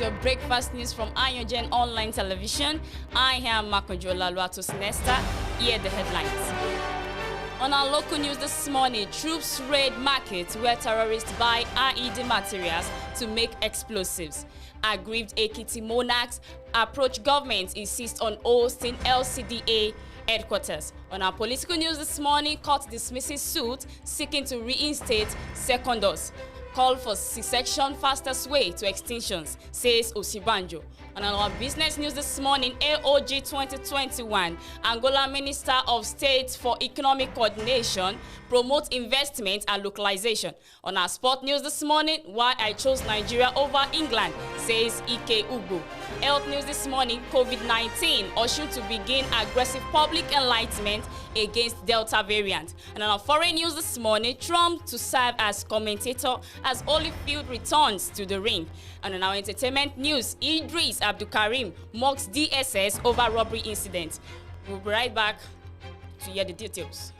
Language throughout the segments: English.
your breakfast news from Ayogen online television. I am Makojola Luatos Nesta. Here are the headlines. On our local news this morning, troops raid markets where terrorists buy IED materials to make explosives. Aggrieved Ekiti monarchs approach government, insist on hosting LCDA headquarters. On our political news this morning, court dismisses suit seeking to reinstate secondos. Call for C-section fastest way to extinctions, says Osibanjo. On our business news this morning, AOG 2021, Angola Minister of State for Economic Coordination promotes investment and localization. On our sport news this morning, why I chose Nigeria over England, says Ike Ugbo. Health news this morning, COVID-19, Osun to begin aggressive public enlightenment against Delta variant. And on our foreign news this morning, Trump to serve as commentator as Holyfield returns to the ring. And on our entertainment news, Idris Abdulkarim mocks DSS over robbery incident. We'll be right back to hear the details.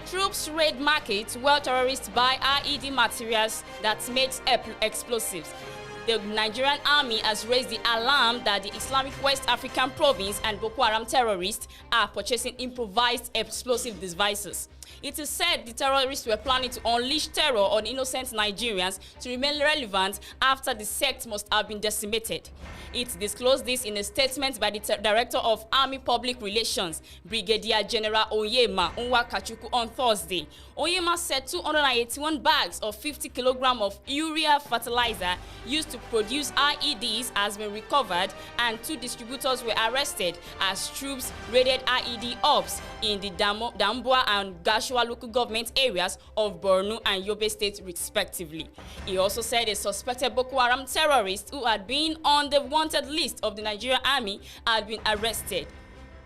Troops raid markets where terrorists buy IED materials that makes explosives. The Nigerian army has raised the alarm that the Islamic West African province and Boko Haram terrorists are purchasing improvised explosive devices. It is said the terrorists were planning to unleash terror on innocent Nigerians to remain relevant after the sect must have been decimated. It disclosed this in a statement by the Director of Army Public Relations, Brigadier General Onyema Nwakachuku, on Thursday. Onyema said 281 bags of 50 kilograms of urea fertilizer used to produce IEDs has been recovered, and 2 distributors were arrested as troops raided IED ops in the Damboa and Gashua local government areas of Borno and Yobe State respectively. He also said a suspected Boko Haram terrorist who had been on the wanted list of the Nigerian army had been arrested.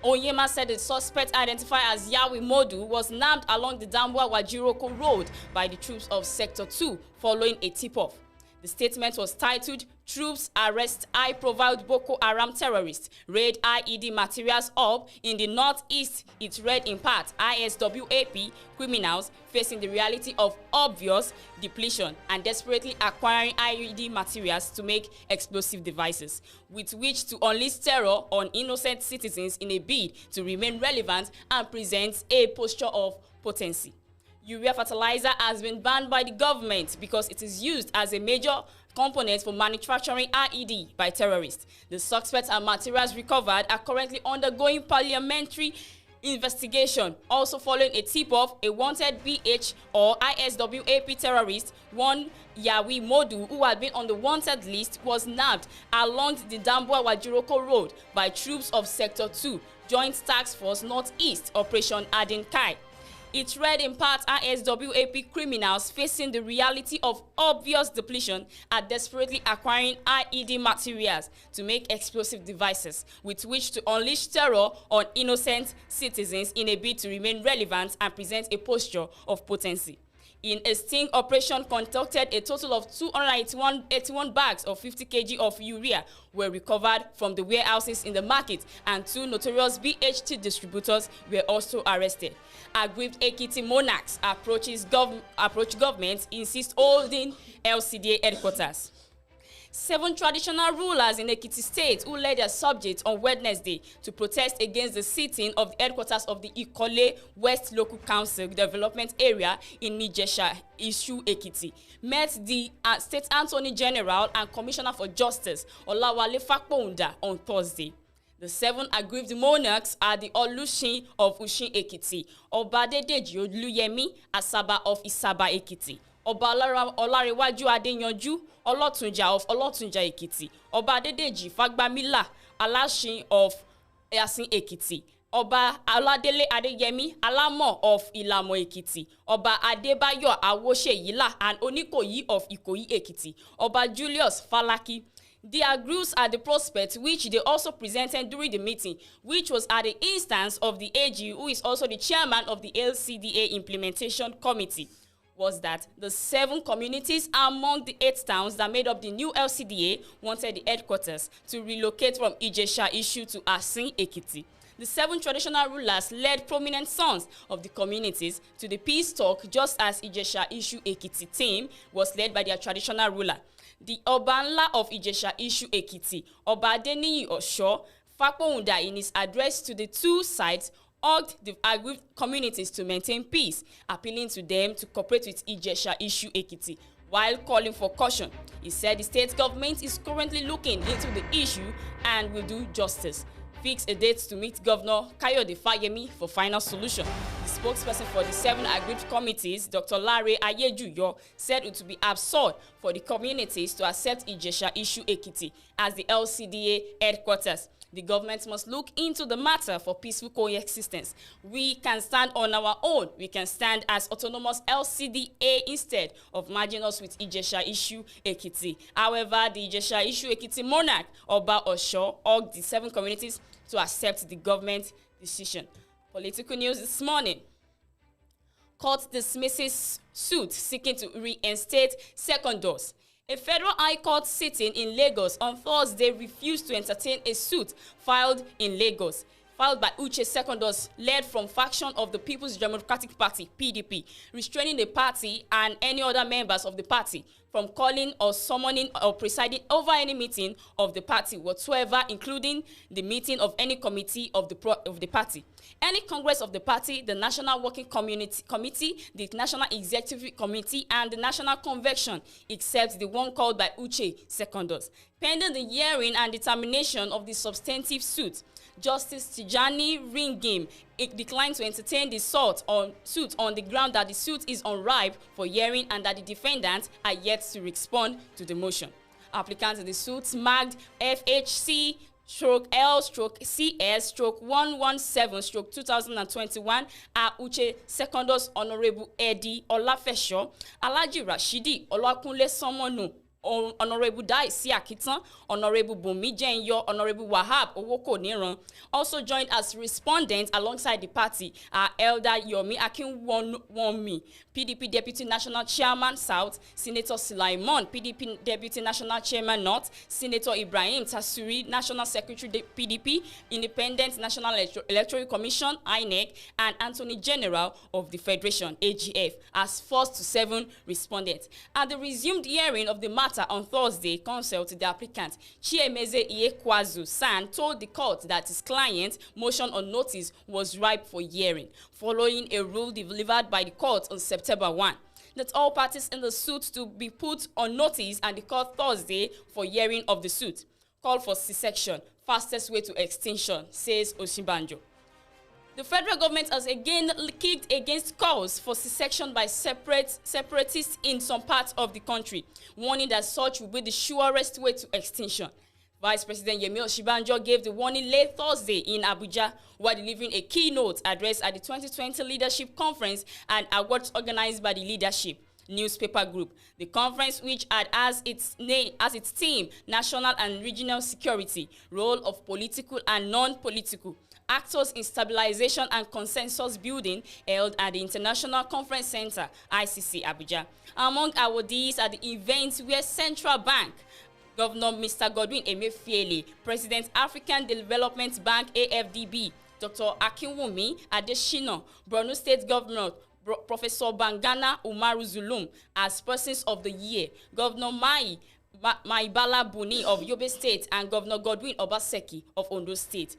Onyema said the suspect, identified as Yawi Modu, was nabbed along the Damboa-Wajiroko road by the troops of Sector 2 following a tip-off. The statement was titled, "Troops Arrest High-Profile Boko Haram Terrorists, Raid IED Materials Up in the Northeast." It read in part, ISWAP criminals facing the reality of obvious depletion and desperately acquiring IED materials to make explosive devices, with which to unleash terror on innocent citizens in a bid to remain relevant and present a posture of potency. Urea fertilizer has been banned by the government because it is used as a major component for manufacturing IED by terrorists. The suspects and materials recovered are currently undergoing parliamentary investigation. Also following a tip-off, a wanted BH or ISWAP terrorist, one Yawi Modu, who had been on the wanted list, was nabbed along the Damboa-Wajiroko road by troops of Sector 2, Joint Task Force Northeast Operation Adinkai. It read in part, ISWAP criminals facing the reality of obvious depletion are desperately acquiring IED materials to make explosive devices with which to unleash terror on innocent citizens in a bid to remain relevant and present a posture of potency. In a sting operation conducted, a total of 281 bags of 50 kg of urea were recovered from the warehouses in the market, and 2 notorious BHT distributors were also arrested. Aggrieved Ekiti monarchs approach government, insist holding LCDA headquarters. 7 traditional rulers in Ekiti State who led their subjects on Wednesday to protest against the sitting of the headquarters of the Ikole West Local Council Development Area in Nijesha, Ishu, Ekiti, met the State Attorney General and Commissioner for Justice, Olawale Fakponda, on Thursday. The 7 aggrieved monarchs are the Olusin of Ushin Ekiti, Oba Adedeji Oluyemi Asaba of Isaba Ekiti, Oba Olarewaju Adeyanju Olotunja of Olotunja Ekiti, Oba Adedeji Fagbamila Alashin of Yasin Ekiti, Oba Aladele Adeyemi Alamo of Ilamo Ekiti, Oba Adebayo Awosheyila and Onikoyi of Ikoyi Ekiti, Oba Julius Falaki. The aggrieved are the prospects which they also presented during the meeting, which was at the instance of the AG, who is also the chairman of the LCDA Implementation Committee. was that the 7 communities among the 8 towns that made up the new LCDA wanted the headquarters to relocate from Ijesha-Ishu to Asin, Ekiti. The 7 traditional rulers led prominent sons of the communities to the peace talk, just as Ijesha-Ishu Ekiti team was led by their traditional ruler. The Obanla of Ijesha-Ishu Ekiti, Oba Adeniyi Osho Fapohunda, in his address to the 2 sides, urged the aggrieved communities to maintain peace, appealing to them to cooperate with Ijesha-Ishu Ekiti. While calling for caution, he said the state government is currently looking into the issue and will do justice. Fix a date to meet Governor Kayode Fayemi for final solution. The spokesperson for the 7 aggrieved committees, Dr. Lare Ayejuyo, said it would be absurd for the communities to accept Ijesha-Ishu Ekiti as the LCDA headquarters. The government must look into the matter for peaceful coexistence. We can stand on our own. We can stand as autonomous LCDA instead of merging us with Ijesha-Ishu Ekiti. However, the Ijesha-Ishu Ekiti monarch, Oba Osho, urged the 7 communities to accept the government decision. Political news this morning. Court dismisses suit seeking to reinstate second dose. A federal high court sitting in Lagos on Thursday refused to entertain a suit filed by Uche Secondos, led from faction of the People's Democratic Party, PDP, restraining the party and any other members of the party from calling or summoning or presiding over any meeting of the party whatsoever, including the meeting of any committee of the party. Any congress of the party, the National Working Committee, the National Executive Committee, and the National Convention, except the one called by Uche Secondos. Pending the hearing and determination of the substantive suit, Justice Tijani Ringim declined to entertain the suit on the ground that the suit is unripe for hearing and that the defendants are yet to respond to the motion. Applicants in the suit marked FHC/L/CS/117/2021 are Uche Secondos Honorable Eddie Olafesho, Alhaji Rashidi Olakunle Somonu, Honorable Daisy Akitan, Honorable Bumi Jenyo, Honorable Wahab Owoko Niran. Also joined as respondents alongside the party are Elder Yomi Akinwunmi, PDP Deputy National Chairman South, Senator Sulaimon, PDP Deputy National Chairman North, Senator Ibrahim Tasuri, National Secretary PDP, Independent National Electoral Commission, INEC, and Attorney General of the Federation, AGF, as 1 to 7 respondents. At the resumed hearing of the matter on Thursday, counsel to the applicant, Chiemeze Iyekwazu San, told the court that his client's motion on notice was ripe for hearing, following a rule delivered by the court on September 1. That all parties in the suit to be put on notice and the court Thursday for hearing of the suit. Call for secession, fastest way to extinction, says Osinbajo. The federal government has again kicked against calls for secession by separatists in some parts of the country, warning that such will be the surest way to extinction. Vice President Yemi Osinbajo gave the warning late Thursday in Abuja while delivering a keynote address at the 2020 Leadership Conference and awards organized by the Leadership newspaper group. The conference, which had as its theme National and Regional Security, Role of Political and Non-Political Actors in Stabilization and Consensus Building, held at the International Conference Center, ICC, Abuja. Among awardees at the event were Central Bank Governor Mr. Godwin Emefiele, President African Development Bank AFDB, Dr. Akinwumi Adesina, Borno State Governor Professor Bangana Umaru Zulum as Persons of the Year, Governor Maibala Buni of Yobe State, and Governor Godwin Obaseki of Ondo State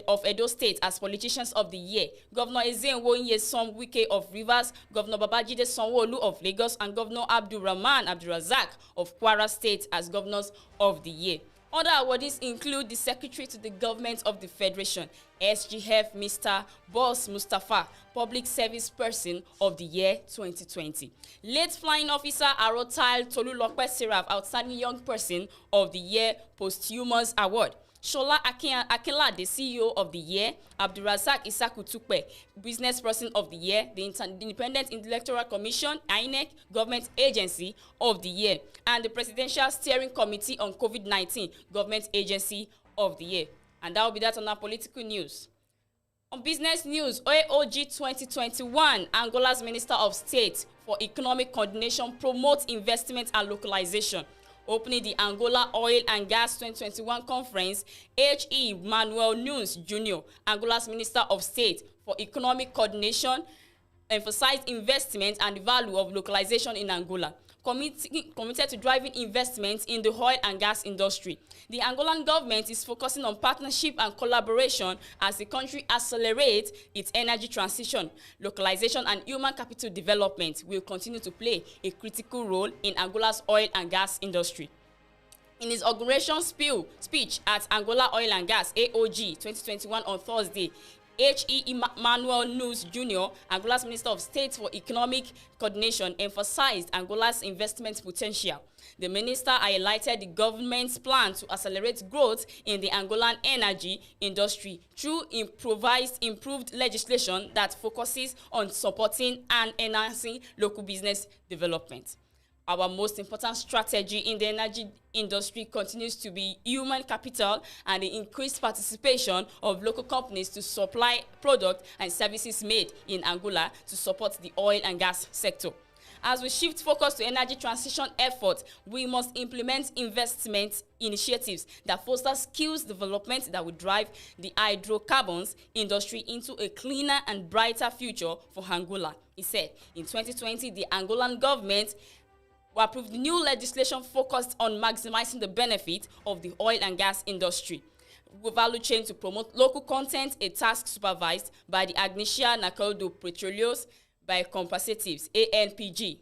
of Edo State as Politicians of the Year, Governor Ezenwo Nyesom Wike of Rivers, Governor Babajide Sanwo-Olu of Lagos, and Governor Abdulrahman Abdulrazak of Kwara State as Governors of the Year. Other awardees include the Secretary to the Government of the Federation, SGF Mr. Boss Mustafa, Public Service Person of the Year 2020. Late Flying Officer Arotail Tolulope Seraph, Outstanding Young Person of the Year Posthumous Award. Shola Akinla, the CEO of the Year, Abdulrazak Isaku Tukpe, Business Person of the Year, the Independent Electoral Commission, INEC, Government Agency of the Year, and the Presidential Steering Committee on COVID-19, Government Agency of the Year. And that will be that on our political news. On business news, AOG 2021, Angola's Minister of State for Economic Coordination promotes investment and localization. Opening the Angola Oil and Gas 2021 conference, H.E. Manuel Nunes Jr., Angola's Minister of State for Economic Coordination, emphasized investment and the value of localization in Angola, committed to driving investments in the oil and gas industry. The Angolan government is focusing on partnership and collaboration as the country accelerates its energy transition. Localization and human capital development will continue to play a critical role in Angola's oil and gas industry. In his inauguration speech at Angola Oil and Gas AOG 2021 on Thursday, H.E. Manuel Nunes Jr., Angola's Minister of State for Economic Coordination, emphasized Angola's investment potential. The minister highlighted the government's plan to accelerate growth in the Angolan energy industry through improved legislation that focuses on supporting and enhancing local business development. Our most important strategy in the energy industry continues to be human capital and the increased participation of local companies to supply products and services made in Angola to support the oil and gas sector. As we shift focus to energy transition efforts, we must implement investment initiatives that foster skills development that will drive the hydrocarbons industry into a cleaner and brighter future for Angola. He said, in 2020, the Angolan government approved new legislation focused on maximizing the benefit of the oil and gas industry. With value chain to promote local content, a task supervised by the Agnicia Nacoldo Petroleos by Compensatives, ANPG.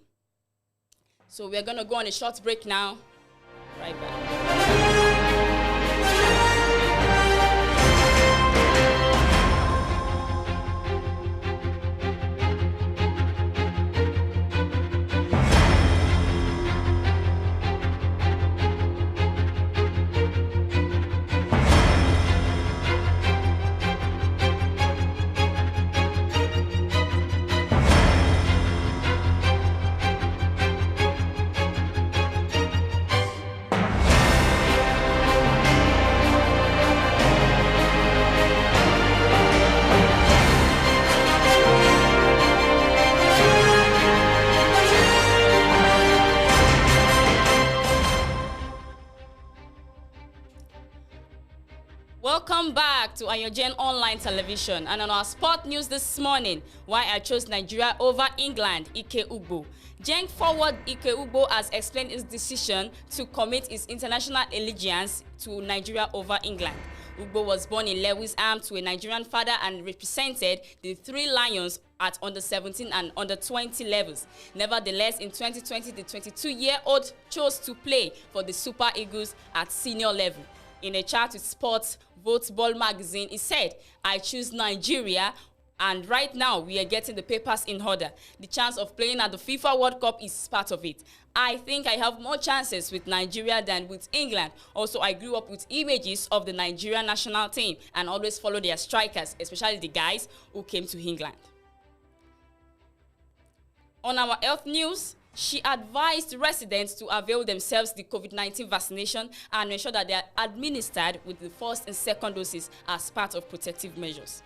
So we're going to go on a short break now. Right back. Welcome back to Ayogen online television, and on our sport news this morning, why I chose Nigeria over England, Ike Ugbo. Jeng forward Ike Ugbo has explained his decision to commit his international allegiance to Nigeria over England. Ugbo was born in Lewisham to a Nigerian father and represented the Three Lions at under 17 and under 20 levels. Nevertheless, in 2020, the 22-year-old chose to play for the Super Eagles at senior level. In a chat with Sports Football magazine, he said, "I choose Nigeria, and right now we are getting the papers in order. The chance of playing at the FIFA World Cup is part of it. I think I have more chances with Nigeria than with England. Also, I grew up with images of the Nigerian national team and always follow their strikers, especially the guys who came to England." On our health news, she advised residents to avail themselves the COVID-19 vaccination and ensure that they are administered with the first and second doses as part of protective measures.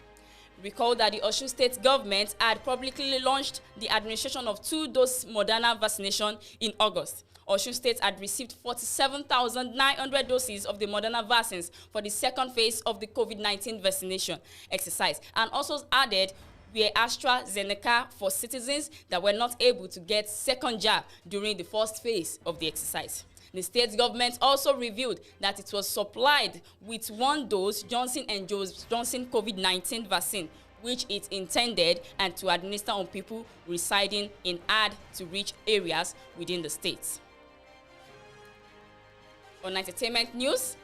Recall that the Osun State government had publicly launched the administration of 2-dose Moderna vaccination in August. Osun State had received 47,900 doses of the Moderna vaccines for the second phase of the COVID-19 vaccination exercise, and also added were AstraZeneca for citizens that were not able to get second jab during the first phase of the exercise. The state government also revealed that it was supplied with 1 dose Johnson & Johnson COVID-19 vaccine, which it intended and to administer on people residing in hard-to-reach areas within the state. On entertainment news,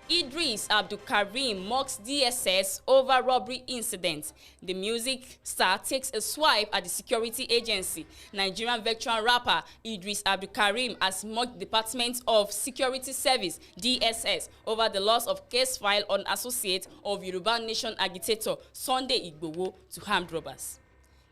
Idris Abdulkarim mocks DSS over robbery incident. The music star takes a swipe at the security agency. Nigerian veteran rapper Idris Abdulkarim has mocked the Department of Security Service (DSS) over the loss of case file on associate of Yoruba Nation agitator Sunday Igboho to armed robbers.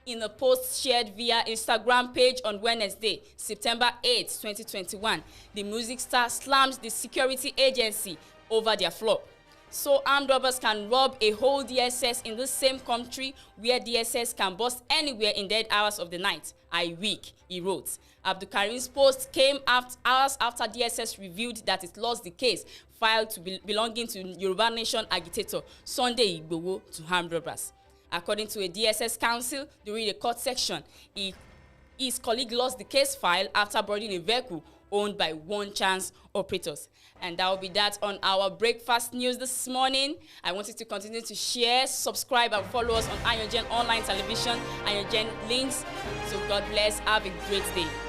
In a post shared via Instagram page on Wednesday, September 8, 2021, the music star slams the security agency over their flop. So armed robbers can rob a whole DSS in the same country where DSS can bust anywhere in dead hours of the night. I weak, he wrote. Abdulkarim's post came hours after DSS revealed that it lost the case filed belonging to Yoruba Nation agitator Sunday Igboho to armed robbers. According to a DSS counsel during the court section, his colleague lost the case file after boarding a vehicle owned by One Chance operators. And that will be that on our breakfast news this morning. I want you to continue to share, subscribe, and follow us on Ayogen online television, Ayogen links. So God bless. Have a great day.